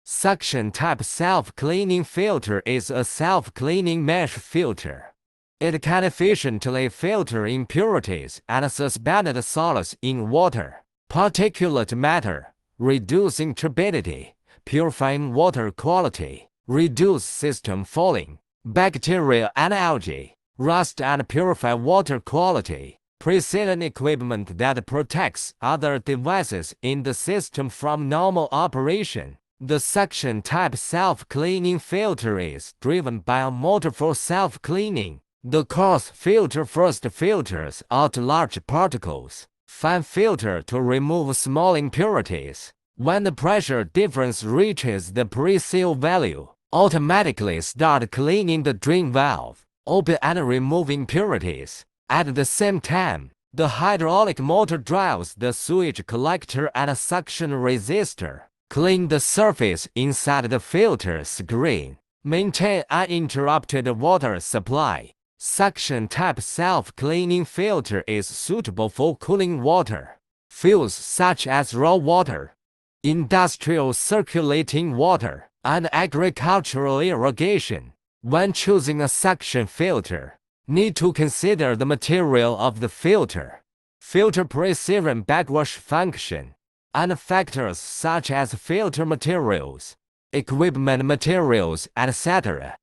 Suction type self-cleaning filter is a self-cleaning mesh filter. It can efficiently filter impurities and suspended solids in water, particulate matter, reducing turbidity, purifying water quality, reduce system fouling, bacteria and algae, rust and purify water quality. Precision equipment that protects other devices in the system from normal operation. The suction type self-cleaning filter is driven by a motor for self-cleaning. The coarse filter first filters out large particles. Fine filter to remove small impurities. When the pressure difference reaches the pre-seal value, automatically start cleaning the drain valve, open and remove impurities. At the same time, the hydraulic motor drives the sewage collector and suction resistor. Clean the surface inside the filter screen. Maintain uninterrupted water supply. Suction type self-cleaning filter is suitable for cooling water. Fuels such as raw water, industrial circulating water, and agricultural irrigation. When choosing a suction filter, need to consider the material of the filter, filter precision backwash function, and factors such as filter materials, equipment materials, etc.